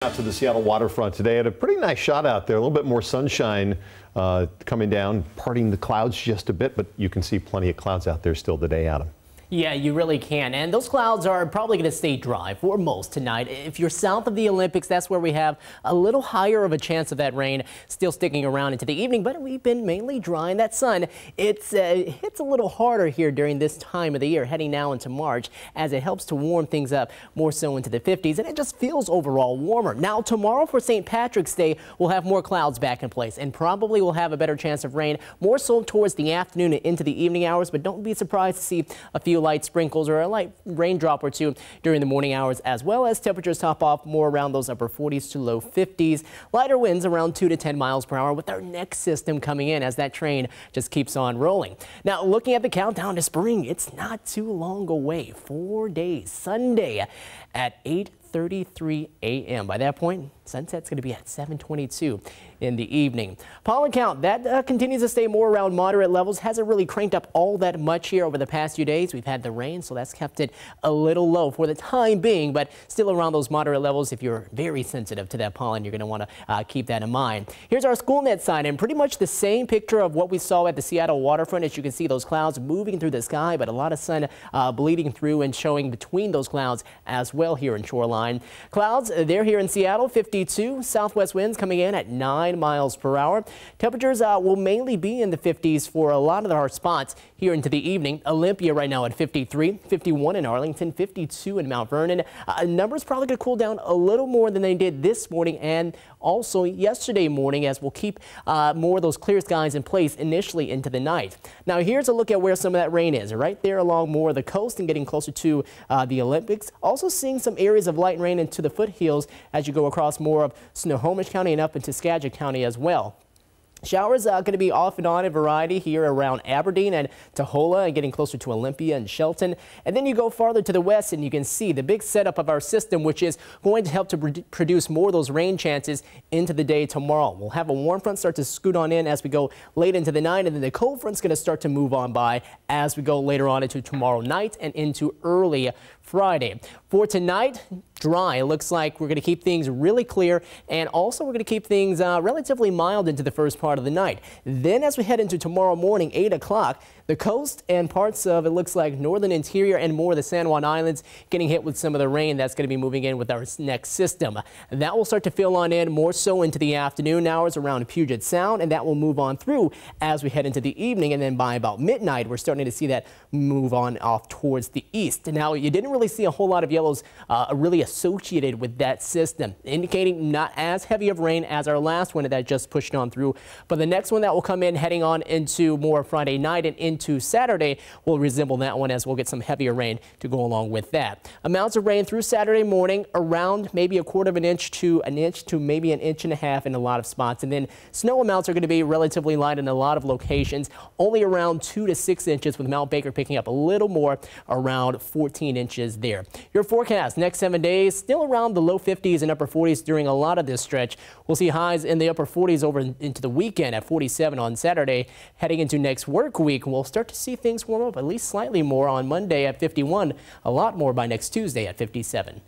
Out to the Seattle waterfront today. Had a pretty nice shot out there. A little bit more sunshine coming down, parting the clouds just a bit, but you can see plenty of clouds out there still today, Adam. Yeah, you really can. And those clouds are probably going to stay dry for most tonight. If you're south of the Olympics, that's where we have a little higher of a chance of that rain still sticking around into the evening. But we've been mainly dry, and that sun, hits a little harder here during this time of the year, heading now into March, as it helps to warm things up more so into the 50s. And it just feels overall warmer. Now, tomorrow for St. Patrick's Day, we'll have more clouds back in place, and probably we'll have a better chance of rain more so towards the afternoon and into the evening hours. But don't be surprised to see a few light sprinkles or a light raindrop or two during the morning hours, as well as temperatures top off more around those upper 40s to low 50s. Lighter winds around 2 to 10 miles per hour with our next system coming in as that train just keeps on rolling. Now, looking at the countdown to spring, it's not too long away. 4 days, Sunday at 8:33 a.m. By that point, sunset's going to be at 7:22 in the evening. Pollen count, that continues to stay more around moderate levels. Hasn't really cranked up all that much here over the past few days. We've had the rain, so that's kept it a little low for the time being, but still around those moderate levels. If you're very sensitive to that pollen, you're going to want to keep that in mind. Here's our SchoolNet sign, and pretty much the same picture of what we saw at the Seattle waterfront. As you can see, those clouds moving through the sky, but a lot of sun bleeding through and showing between those clouds as well here in Shoreline. Clouds, they're here in Seattle, 52. Southwest winds coming in at 9 miles per hour. Temperatures will mainly be in the 50s for a lot of our spots here into the evening. Olympia right now at 53, 51 in Arlington, 52 in Mount Vernon. Numbers probably going to cool down a little more than they did this morning and also yesterday morning, as we'll keep more of those clear skies in place initially into the night. Now, here's a look at where some of that rain is right there along more of the coast and getting closer to the Olympics. Also seeing some areas of light rain into the foothills as you go across more of Snohomish County and up into Skagit County as well. Showers are going to be off and on a variety here around Aberdeen and Taholah and getting closer to Olympia and Shelton. And then you go farther to the west and you can see the big setup of our system, which is going to help to produce more of those rain chances into the day tomorrow. We'll have a warm front start to scoot on in as we go late into the night, and then the cold front's going to start to move on by as we go later on into tomorrow night and into early Friday. For tonight, dry. It looks like we're going to keep things really clear, and also we're going to keep things relatively mild into the first part of the night. Then as we head into tomorrow morning, 8 o'clock, the coast and parts of it looks like northern interior and more of the San Juan Islands getting hit with some of the rain that's going to be moving in with our next system. That will start to fill on in more so into the afternoon hours around Puget Sound, and that will move on through as we head into the evening. And then by about midnight, we're starting to see that move on off towards the east. Now, you didn't really see a whole lot of yellows really associated with that system, indicating not as heavy of rain as our last one that just pushed on through. But the next one that will come in heading on into more Friday night and into Saturday will resemble that one, as we'll get some heavier rain to go along with that. Amounts of rain through Saturday morning around maybe a quarter of an inch to maybe an inch and a half in a lot of spots. And then snow amounts are going to be relatively light in a lot of locations, only around 2 to 6 inches, with Mount Baker picking up a little more, around 14 inches there. Your forecast next 7 days, still around the low 50s and upper 40s during a lot of this stretch. We'll see highs in the upper 40s over into the weekend at 47 on Saturday. Heading into next work week, we'll start to see things warm up at least slightly more on Monday at 51, a lot more by next Tuesday at 57.